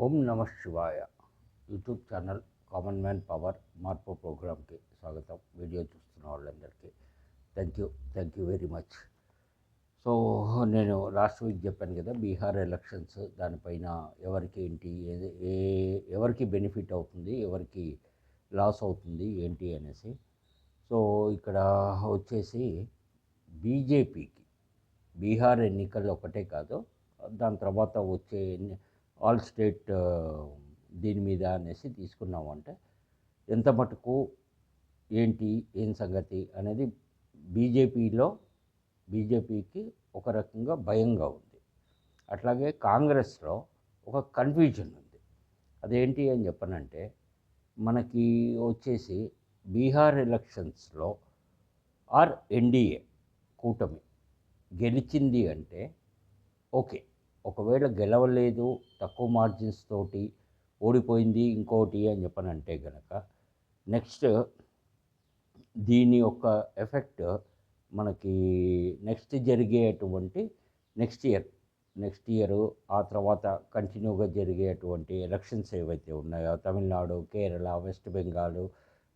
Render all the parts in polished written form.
ఓం నమ శివాయ YouTube channel common man power మార్పు ప్రోగ్రామ్కి స్వాగతం. వీడియో చూస్తున్న వాళ్ళందరికీ thank you very much. So నేను లాస్ట్ వీక్ చెప్పాను కదా, బీహార్ ఎలక్షన్స్ దానిపైన ఎవరికి ఏంటి, ఎవరికి బెనిఫిట్ అవుతుంది, ఎవరికి లాస్ అవుతుంది ఏంటి అనేసి. సో ఇక్కడ వచ్చేసి బీజేపీకి బీహార్ ఎన్నికల్లో ఒకటే కాదు, దాని తర్వాత వచ్చే ఆల్ స్టేట్ దీని మీద అనేసి తీసుకున్నామంటే ఎంత మటుకు ఏంటి ఏం సంగతి అనేది బీజేపీకి ఒక రకంగా భయంగా ఉంది. అట్లాగే కాంగ్రెస్లో ఒక కన్ఫ్యూజన్ ఉంది. అదేంటి అని చెప్పనంటే, మనకి వచ్చేసి బీహార్ ఎలక్షన్స్లో ఎన్డీఏ కూటమి గెలిచింది అంటే ఓకే, ఒకవేళ గెలవలేదు, తక్కువ మార్జిన్స్ తోటి ఓడిపోయింది ఇంకోటి అని చెప్పనంటే కనుక నెక్స్ట్ దీని యొక్క ఎఫెక్ట్ మనకి నెక్స్ట్ జరిగేటువంటి నెక్స్ట్ ఇయర్ ఆ తర్వాత కంటిన్యూగా జరిగేటువంటి ఎలక్షన్స్ ఏవైతే ఉన్నాయో తమిళనాడు, కేరళ, వెస్ట్ బెంగాల్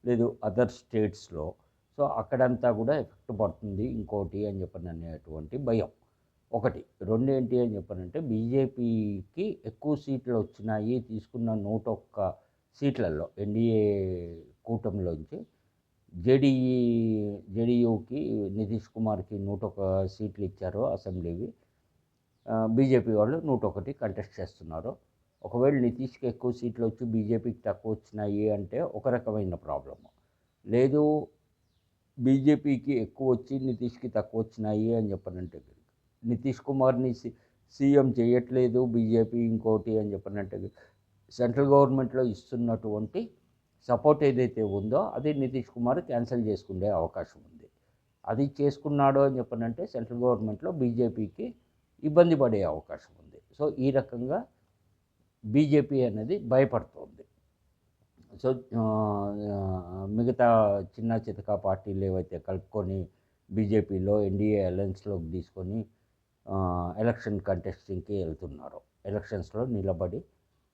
లేదు అదర్ స్టేట్స్లో, సో అక్కడంతా కూడా ఎఫెక్ట్ పడుతుంది ఇంకోటి అని చెప్పని అనేటువంటి భయం ఒకటి. రెండు ఏంటి అని చెప్పానంటే, బీజేపీకి ఎక్కువ సీట్లు వచ్చినాయి, తీసుకున్న 101 సీట్లలో ఎన్డీఏ కూటమిలోంచి జేడీయూకి నితీష్ కుమార్కి 101 సీట్లు ఇచ్చారు అసెంబ్లీవి. బీజేపీ వాళ్ళు 101 కంటెస్ట్ చేస్తున్నారు. ఒకవేళ నితీష్కి ఎక్కువ సీట్లు వచ్చి బీజేపీకి తక్కువ వచ్చినాయి అంటే ఒక రకమైన ప్రాబ్లము. లేదు బీజేపీకి ఎక్కువ వచ్చి నితీష్కి తక్కువ వచ్చినాయి అని చెప్పనంటే, నితీష్ కుమార్ని సీఎం చేయట్లేదు బీజేపీ ఇంకోటి అని చెప్పనంటే, సెంట్రల్ గవర్నమెంట్లో ఇస్తున్నటువంటి సపోర్ట్ ఏదైతే ఉందో అది నితీష్ కుమార్ క్యాన్సిల్ చేసుకునే అవకాశం ఉంది. అది చేసుకున్నాడు అని చెప్పనంటే సెంట్రల్ గవర్నమెంట్లో బీజేపీకి ఇబ్బంది పడే అవకాశం ఉంది. సో ఈ రకంగా బీజేపీ అనేది భయపడుతోంది. సో మిగతా చిన్న చితకా పార్టీలు ఏవైతే కలుపుకొని బీజేపీలో ఎన్డీఏ అలయన్స్లోకి తీసుకొని ఎలక్షన్ కంటెస్టింగ్కి వెళ్తున్నారు. ఎలక్షన్స్లో నిలబడి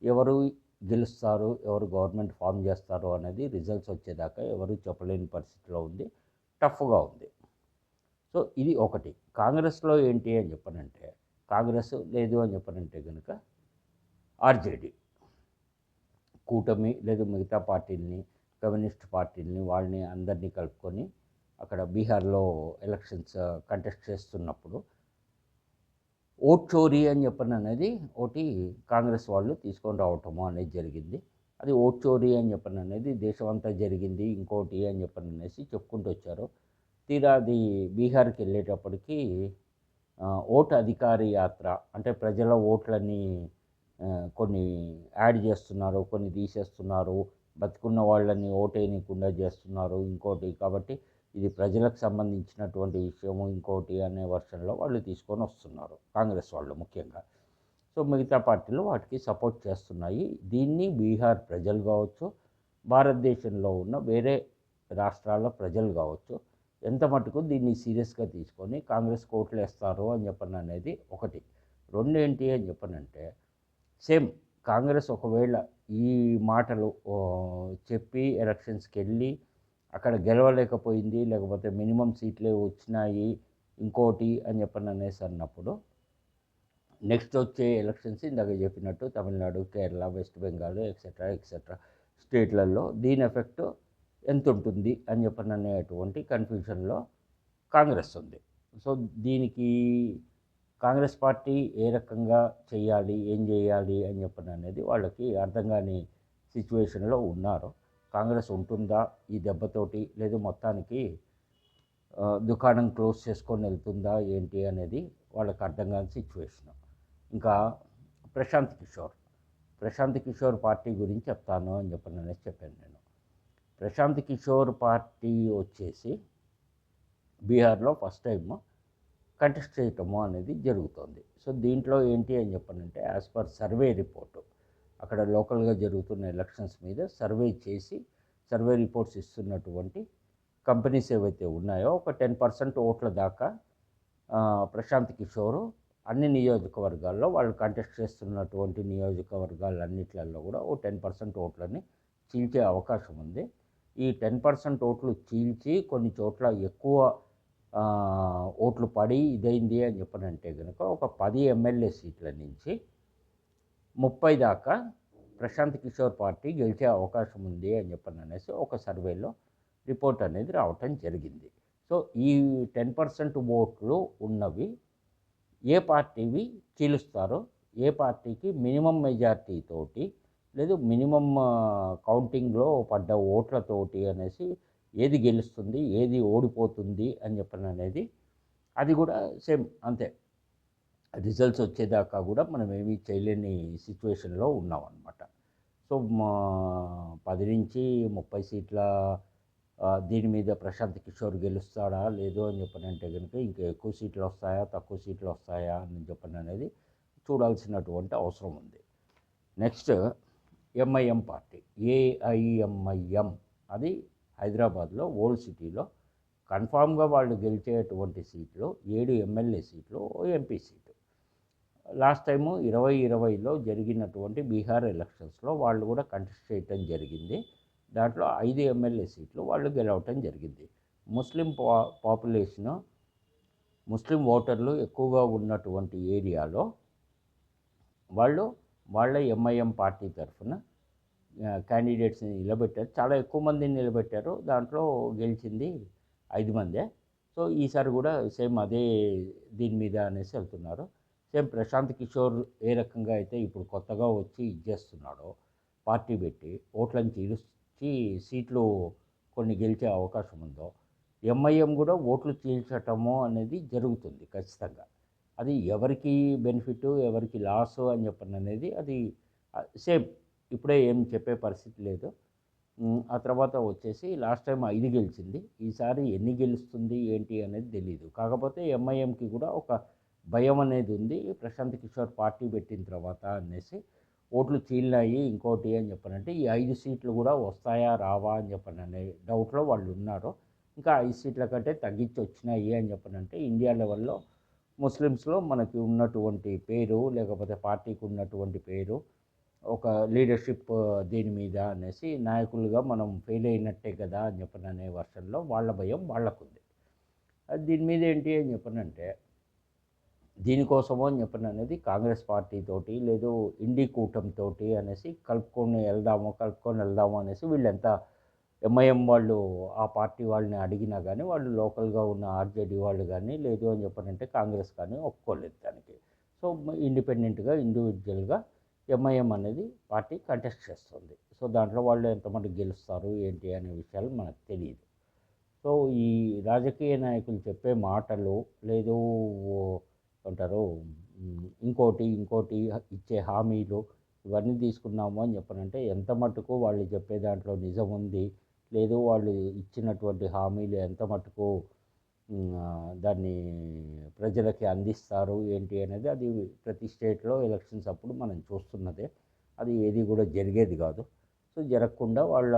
ఎవరు గెలుస్తారు, ఎవరు గవర్నమెంట్ ఫామ్ చేస్తారు అనేది రిజల్ట్స్ వచ్చేదాకా ఎవరు చెప్పలేని పరిస్థితిలో ఉంది, టఫ్గా ఉంది. సో ఇది ఒకటి. కాంగ్రెస్లో ఏంటి అని చెప్పనంటే, కాంగ్రెస్ లేదు అని చెప్పనంటే కనుక ఆర్జేడీ కూటమి లేదు మిగతా పార్టీలని, కమ్యూనిస్ట్ పార్టీలని, వాళ్ళని అందరినీ కలుపుకొని అక్కడ బీహార్లో ఎలక్షన్స్ కంటెస్ట్ చేస్తున్నప్పుడు ఓట్ చోరీ అని చెప్పని అనేది ఒకటి కాంగ్రెస్ వాళ్ళు తీసుకొని రావటము అనేది జరిగింది. అది ఓట్ చోరీ అని చెప్పని అనేది దేశమంతా జరిగింది ఇంకోటి అని చెప్పని అనేసి చెప్పుకుంటూ వచ్చారు. తీరా అది బీహార్కి వెళ్ళేటప్పటికి ఓటు అధికారి యాత్ర అంటే ప్రజల ఓట్లని కొన్ని యాడ్ చేస్తున్నారు, కొన్ని తీసేస్తున్నారు, బతుకున్న వాళ్ళని ఓటేయకుండా చేస్తున్నారు ఇంకోటి. కాబట్టి ఇది ప్రజలకు సంబంధించినటువంటి విషయము ఇంకోటి అనే వర్షన్లో వాళ్ళు తీసుకొని వస్తున్నారు, కాంగ్రెస్ వాళ్ళు ముఖ్యంగా. సో మిగతా పార్టీలు వాటికి సపోర్ట్ చేస్తున్నాయి. దీన్ని బీహార్ ప్రజలు కావచ్చు, భారతదేశంలో ఉన్న వేరే రాష్ట్రాల ప్రజలు కావచ్చు ఎంత మటుకు దీన్ని సీరియస్గా తీసుకొని కాంగ్రెస్ ఓట్లు వేస్తారు అని చెప్పని అనేది ఒకటి. రెండు ఏంటి అని చెప్పనంటే, సేమ్ కాంగ్రెస్ ఒకవేళ ఈ మాటలు చెప్పి ఎలక్షన్స్కి వెళ్ళి అక్కడ గెలవలేకపోయింది, లేకపోతే మినిమం సీట్లే వచ్చినాయి ఇంకోటి అని చెప్పని అనేసి అన్నప్పుడు నెక్స్ట్ వచ్చే ఎలక్షన్స్ ఇందాక చెప్పినట్టు తమిళనాడు, కేరళ, వెస్ట్ బెంగాల్ ఎక్సెట్రా స్టేట్లలో దీని ఎఫెక్ట్ ఎంత ఉంటుంది అని చెప్పని అనేటువంటి కన్ఫ్యూజన్లో కాంగ్రెస్ ఉంది. సో దీనికి కాంగ్రెస్ పార్టీ ఏ రకంగా చేయాలి, ఏం చేయాలి అని చెప్పని అనేది వాళ్ళకి అర్థం కాని సిచ్యువేషన్లో ఉన్నారు. కాంగ్రెస్ ఉంటుందా ఈ దెబ్బతోటి, లేదు మొత్తానికి దుకాణం క్లోజ్ చేసుకొని వెళ్తుందా ఏంటి అనేది వాళ్ళకి అర్థం కాని సిచ్యువేషన్. ఇంకా ప్రశాంత్ కిషోర్ పార్టీ గురించి చెప్తాను అని చెప్పని చెప్పాను నేను. ప్రశాంత్ కిషోర్ పార్టీ వచ్చేసి బీహార్లో ఫస్ట్ టైం కంటెస్ట్ చేయటము అనేది జరుగుతుంది. సో దీంట్లో ఏంటి అని చెప్పనంటే, యాజ్ పర్ సర్వే రిపోర్టు అక్కడ లోకల్గా జరుగుతున్న ఎలక్షన్స్ మీద సర్వే రిపోర్ట్స్ ఇస్తున్నటువంటి కంపెనీస్ ఏవైతే ఉన్నాయో ఒక 10% ఓట్ల దాకా ప్రశాంత్ కిషోర్ అన్ని నియోజకవర్గాల్లో వాళ్ళు కంటెస్ట్ చేస్తున్నటువంటి నియోజకవర్గాలన్నిట్లలో కూడా ఓ 10% ఓట్లని చీల్చే అవకాశం ఉంది. ఈ 10% ఓట్లు చీల్చి కొన్ని చోట్ల ఎక్కువ ఓట్లు పడి ఇదైంది అని చెప్పనంటే కనుక ఒక 10 ఎమ్మెల్యే సీట్ల నుంచి 30 దాకా ప్రశాంత్ కిషోర్ పార్టీ గెలిచే అవకాశం ఉంది అని చెప్పననేసి ఒక సర్వేలో రిపోర్ట్ అనేది రావటం జరిగింది. సో ఈ 10% ఓట్లు ఉన్నవి ఏ పార్టీవి చీలుస్తారో, ఏ పార్టీకి మినిమం మెజార్టీ తోటి లేదు మినిమం కౌంటింగ్లో పడ్డ ఓట్లతోటి అనేసి ఏది గెలుస్తుంది ఏది ఓడిపోతుంది అని చెప్పననేది అది కూడా సేమ్ అంతే. రిజల్ట్స్ వచ్చేదాకా కూడా మనం ఏమీ చేయలేని సిచ్యువేషన్లో ఉన్నామన్నమాట. సో 10 నుంచి 30 సీట్ల దీని మీద ప్రశాంత్ కిషోర్ గెలుస్తాడా లేదో అని చెప్పనంటే కనుక ఇంకా ఎక్కువ సీట్లు వస్తాయా తక్కువ సీట్లు వస్తాయా అని చెప్పననేది చూడాల్సినటువంటి అవసరం ఉంది. నెక్స్ట్ ఎంఐఎం పార్టీ, ఏఐఎంఐఎం, అది హైదరాబాద్లో ఓల్డ్ సిటీలో కన్ఫామ్గా వాళ్ళు గెలిచేటువంటి సీట్లు 7 ఎమ్మెల్యే సీట్లు, ఎంపీ సీటు. లాస్ట్ టైము 2020లో జరిగినటువంటి బీహార్ ఎలక్షన్స్లో వాళ్ళు కూడా కంటెస్ట్ చేయటం జరిగింది. దాంట్లో 5 ఎమ్మెల్యే సీట్లు వాళ్ళు గెలవటం జరిగింది. ముస్లిం పాపులేషను, ముస్లిం ఓటర్లు ఎక్కువగా ఉన్నటువంటి ఏరియాలో వాళ్ళు వాళ్ళ ఎంఐఎం పార్టీ తరఫున క్యాండిడేట్స్ని నిలబెట్టారు. చాలా ఎక్కువ మందిని నిలబెట్టారు. దాంట్లో గెలిచింది 5 మందే. సో ఈసారి కూడా సేమ్ అదే దీని మీద అనేసి వెళ్తున్నారు. సేమ్ ప్రశాంత్ కిషోర్ ఏ రకంగా అయితే ఇప్పుడు కొత్తగా వచ్చి ఇచ్చేస్తున్నాడో పార్టీ పెట్టి ఓట్లను చీల్చి సీట్లు కొన్ని గెలిచే అవకాశం ఉందో, ఎంఐఎం కూడా ఓట్లు చీల్చటము అనేది జరుగుతుంది ఖచ్చితంగా. అది ఎవరికి బెనిఫిట్ ఎవరికి లాస్ అని చెప్పండి అనేది అది సేమ్ ఇప్పుడే ఏం చెప్పే పరిస్థితి లేదు. ఆ తర్వాత వచ్చేసి లాస్ట్ టైం 5 గెలిచింది, ఈసారి ఎన్ని గెలుస్తుంది ఏంటి అనేది తెలియదు. కాకపోతే ఎంఐఎంకి కూడా ఒక భయం అనేది ఉంది, ప్రశాంత్ కిషోర్ పార్టీ పెట్టిన తర్వాత అనేసి ఓట్లు చీలినాయి ఇంకోటి అని చెప్పనంటే ఈ 5 సీట్లు కూడా వస్తాయా రావా అని చెప్పననే డౌట్లో వాళ్ళు ఉన్నారు. ఇంకా 5 సీట్ల కంటే తగ్గించి వచ్చినాయి అని చెప్పనంటే ఇండియా లెవెల్లో ముస్లిమ్స్లో మనకి ఉన్నటువంటి పేరు లేకపోతే పార్టీకి ఉన్నటువంటి పేరు ఒక లీడర్షిప్ దీని మీద అనేసి నాయకులుగా మనం ఫెయిల్ అయినట్టే కదా అని చెప్పననే వర్షన్లో వాళ్ళ భయం వాళ్ళకుంది. దీని మీద ఏంటి అని చెప్పనంటే దీనికోసమో అని చెప్పను అనేది కాంగ్రెస్ పార్టీతోటి లేదు ఇండి కూటమితోటి అనేసి కలుపుకొని వెళ్దాము అనేసి వీళ్ళెంత ఎంఐఎం వాళ్ళు ఆ పార్టీ వాళ్ళని అడిగినా కానీ వాళ్ళు లోకల్గా ఉన్న ఆర్జేడీ వాళ్ళు కానీ లేదు అని చెప్పనంటే కాంగ్రెస్ కానీ ఒప్పుకోలేదు దానికి. సో ఇండిపెండెంట్గా ఇండివిజువల్గా ఎంఐఎం అనేది పార్టీ కంటెస్ట్ చేస్తుంది. సో దాంట్లో వాళ్ళు ఎంతమంది గెలుస్తారు ఏంటి అనే విషయాలు మనకు తెలియదు. సో ఈ రాజకీయ నాయకులు చెప్పే మాటలు లేదు అంటారు ఇంకోటి ఇచ్చే హామీలు ఇవన్నీ తీసుకున్నాము అని చెప్పనంటే ఎంత మట్టుకు వాళ్ళు చెప్పే దాంట్లో నిజం ఉంది లేదు వాళ్ళు ఇచ్చినటువంటి హామీలు ఎంత మట్టుకు దాన్ని ప్రజలకి అందిస్తారు ఏంటి అనేది అది ప్రతి స్టేట్లో ఎలక్షన్స్ అప్పుడు మనం చూస్తున్నదే. అది ఏది కూడా జరిగేది కాదు. సో జరగకుండా వాళ్ళ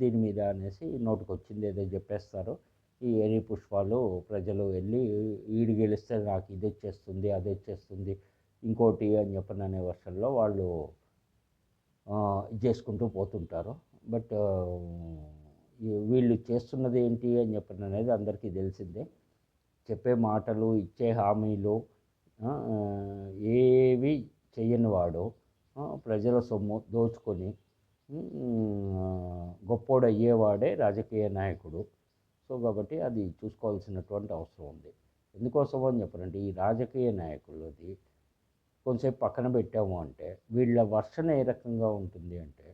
దీని మీద అనేసి నోటుకొచ్చింది ఏదో చెప్పేస్తారు. ఈ ఎరి పుష్పాలు ప్రజలు వెళ్ళి ఈడు గెలిస్తే నాకు ఇది వచ్చేస్తుంది అది వచ్చేస్తుంది ఇంకోటి అని చెప్పననే వర్షంలో వాళ్ళు చేసుకుంటూ పోతుంటారు. బట్ వీళ్ళు చేస్తున్నది ఏంటి అని చెప్పిన అనేది అందరికీ తెలిసిందే. చెప్పే మాటలు ఇచ్చే హామీలు ఏవి చెయ్యని వాడు ప్రజల సొమ్ము దోచుకొని గొప్పోడు అయ్యేవాడే రాజకీయ నాయకుడు. సో కాబట్టి అది చూసుకోవాల్సినటువంటి అవసరం ఉంది. ఎందుకోసం అని చెప్పనంటే ఈ రాజకీయ నాయకులది కొంచెంసేపు పక్కన పెట్టాము అంటే వీళ్ళ వర్షన ఏ రకంగా ఉంటుంది అంటే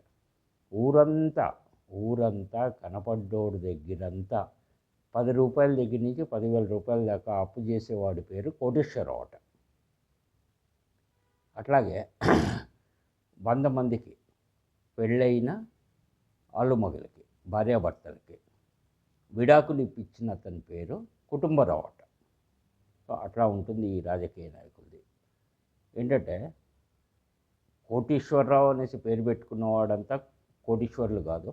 ఊరంతా కనపడ్డోడు దగ్గరంతా 10 రూపాయల దగ్గర నుంచి 10,000 రూపాయల దాకా అప్పు చేసేవాడి పేరు కోటేశ్వరరావు అట. అట్లాగే 100 మందికి పెళ్ళైన ఆలుమగలకి భార్యాభర్తలకి విడాకులు ఇప్పించిన అతని పేరు కుటుంబరావు అట. సో అట్లా ఉంటుంది ఈ రాజకీయ నాయకులది. ఏంటంటే కోటీశ్వరరావు అనేసి పేరు పెట్టుకున్నవాడంతా కోటీశ్వర్లు కాదు,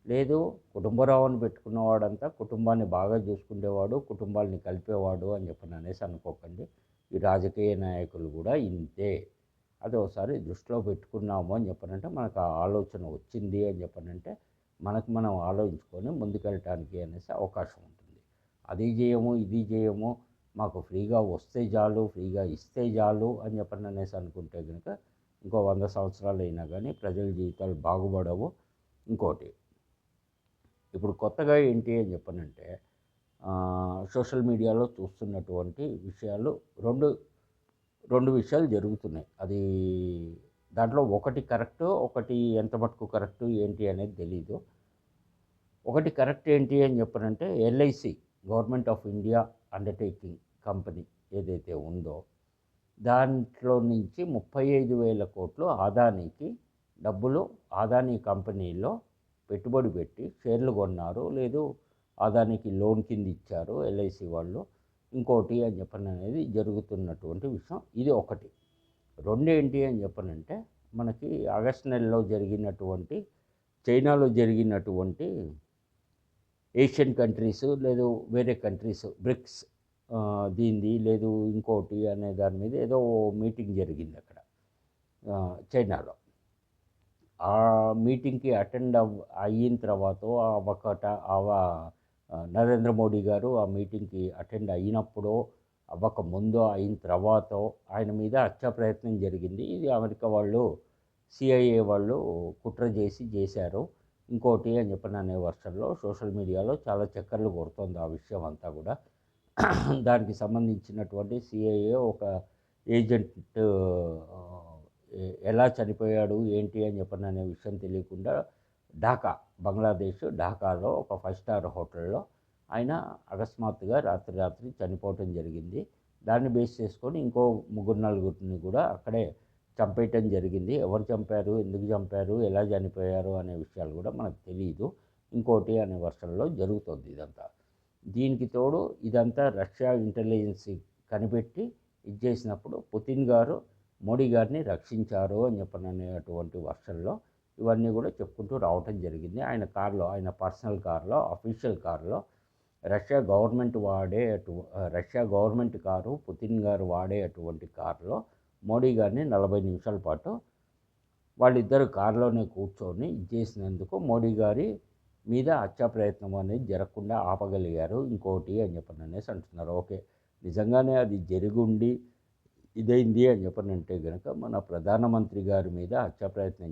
లేదు కుటుంబరావు అని పెట్టుకున్నవాడంతా కుటుంబాన్ని బాగా చూసుకునేవాడు కుటుంబాలని కలిపేవాడు అని చెప్పని అనేసి అనుకోకండి. ఈ రాజకీయ నాయకులు కూడా ఇంతే. అది ఒకసారి దృష్టిలో పెట్టుకున్నాము అని చెప్పనంటే మనకు ఆ ఆలోచన వచ్చింది అని చెప్పనంటే మనకు మనం ఆలోచించుకొని ముందుకెళ్ళటానికి అనేసి అవకాశం ఉంటుంది. అది చేయము ఇది చేయము మాకు ఫ్రీగా వస్తే చాలు ఫ్రీగా ఇస్తే చాలు అని చెప్పని అనేసి అనుకుంటే కనుక ఇంకో 100 సంవత్సరాలు అయినా కానీ ప్రజల జీవితాలు బాగుపడవు. ఇంకోటి ఇప్పుడు కొత్తగా ఏంటి అని చెప్పనంటే సోషల్ మీడియాలో చూస్తున్నటువంటి విషయాలు రెండు విషయాలు జరుగుతున్నాయి. అది దాంట్లో ఒకటి కరెక్టు, ఒకటి ఎంత మటుకు కరెక్టు ఏంటి అనేది తెలీదు. ఒకటి కరెక్ట్ ఏంటి అని చెప్పనంటే LIC government of India undertaking company ఏదైతే ఉందో దాంట్లో నుంచి 35,000 కోట్లు అదానీకి డబ్బులు అదానీ కంపెనీలో పెట్టుబడి పెట్టి షేర్లు కొన్నారు, లేదు అదానికి లోన్ కింద ఇచ్చారు ఎల్ఐసి వాళ్ళు, ఇంకోటి అని చెప్పని అనేది జరుగుతున్నటువంటి విషయం. ఇది ఒకటి. రెండేంటి అని చెప్పనంటే మనకి ఆగస్టు నెలలో జరిగినటువంటి చైనాలో జరిగినటువంటి ఏషియన్ కంట్రీస్ లేదు వేరే కంట్రీస్ బ్రిక్స్ దీనిది లేదు ఇంకోటి అనే దాని మీద ఏదో మీటింగ్ జరిగింది అక్కడ చైనాలో. ఆ మీటింగ్కి అటెండ్ అయిన తర్వాత నరేంద్ర మోడీ గారు ఆ మీటింగ్కి అటెండ్ అయినప్పుడు అవ్వక ముందు అయిన తర్వాత ఆయన మీద హత్యా ప్రయత్నం జరిగింది. ఇది అమెరికా వాళ్ళు సిఐఏ వాళ్ళు కుట్ర చేశారు ఇంకోటి అని చెప్పిన అనే వర్షంలో సోషల్ మీడియాలో చాలా చక్కర్లు కొడుతుంది ఆ విషయం అంతా కూడా. దానికి సంబంధించినటువంటి సిఐఏ ఒక ఏజెంట్ ఎలా చనిపోయాడు ఏంటి అని చెప్పిన అనే విషయం తెలియకుండా బంగ్లాదేశ్ ఢాకాలో ఒక 5 స్టార్ హోటల్లో ఆయన అకస్మాత్తుగా రాత్రి చనిపోవటం జరిగింది. దాన్ని బేస్ చేసుకొని ఇంకో 3-4 కూడా అక్కడే చంపేయటం జరిగింది. ఎవరు చంపారు, ఎందుకు చంపారు, ఎలా చనిపోయారు అనే విషయాలు కూడా మనకు తెలియదు. ఇంకోటి అనే వర్షంలో జరుగుతుంది ఇదంతా. దీనికి తోడు ఇదంతా రష్యా ఇంటెలిజెన్స్ కనిపెట్టి ఇది చేసినప్పుడు పుతిన్ గారు మోడీ గారిని రక్షించారు అని చెప్పననేటువంటి వర్షంలో ఇవన్నీ కూడా చెప్పుకుంటూ రావటం జరిగింది. ఆయన పర్సనల్ కార్లో అఫీషియల్ కార్లో రష్యా గవర్నమెంట్ కారు పుతిన్ గారు వాడే అటువంటి కారులో మోడీ గారిని 40 నిమిషాల పాటు వాళ్ళిద్దరు కారులోనే కూర్చొని చేసినందుకు మోడీ గారి మీద హత్యా ప్రయత్నం అనేది జరగకుండా ఆపగలిగారు ఇంకోటి అని చెప్పననేసి అంటున్నారు. ఓకే, నిజంగానే అది జరిగుండి ఇదైంది అని చెప్పనంటే కనుక మన ప్రధానమంత్రి గారి మీద హత్యా ప్రయత్నం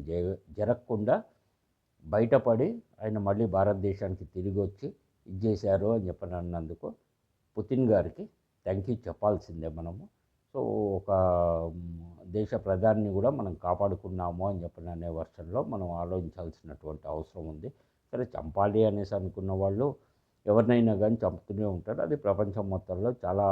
జరగకుండా బయటపడి ఆయన మళ్ళీ భారతదేశానికి తిరిగి వచ్చి ఇది చేశారు అని చెప్పని అన్నందుకు పుతిన్ గారికి థ్యాంక్ యూ చెప్పాల్సిందే మనము. సో ఒక దేశ ప్రధానిని కూడా మనం కాపాడుకున్నాము అని చెప్పని అనే వర్షంలో మనం ఆలోచించాల్సినటువంటి అవసరం ఉంది. సరే, చంపాలి అనేసి అనుకున్న వాళ్ళు ఎవరినైనా కానీ చంపుతూనే ఉంటారు. అది ప్రపంచం మొత్తంలో చాలా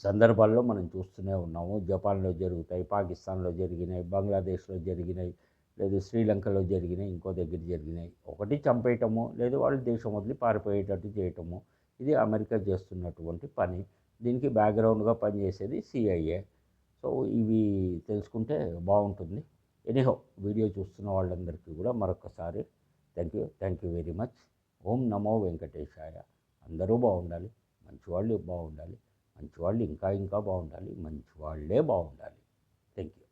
సందర్భాల్లో మనం చూస్తూనే ఉన్నాము. జపాన్లో జరుగుతాయి, పాకిస్తాన్లో జరిగినాయి, బంగ్లాదేశ్లో జరిగినాయి, లేదు శ్రీలంకలో జరిగినాయి, ఇంకో దగ్గర జరిగినాయి. ఒకటి చంపేయటము, లేదు వాళ్ళు దేశం వదిలి పారిపోయేటట్టు చేయటము. ఇది అమెరికా చేస్తున్నటువంటి పని. దీనికి బ్యాక్గ్రౌండ్గా పనిచేసేది సిఐఏ. సో ఇవి తెలుసుకుంటే బాగుంటుంది. ఎనీహో, వీడియో చూస్తున్న వాళ్ళందరికీ కూడా మరొకసారి థ్యాంక్ యూ వెరీ మచ్. ఓం నమో వెంకటేశాయ. అందరూ బాగుండాలి, మంచివాళ్ళు బాగుండాలి, మంచివాళ్ళు ఇంకా బాగుండాలి, మంచివాళ్ళే బాగుండాలి. Thank you.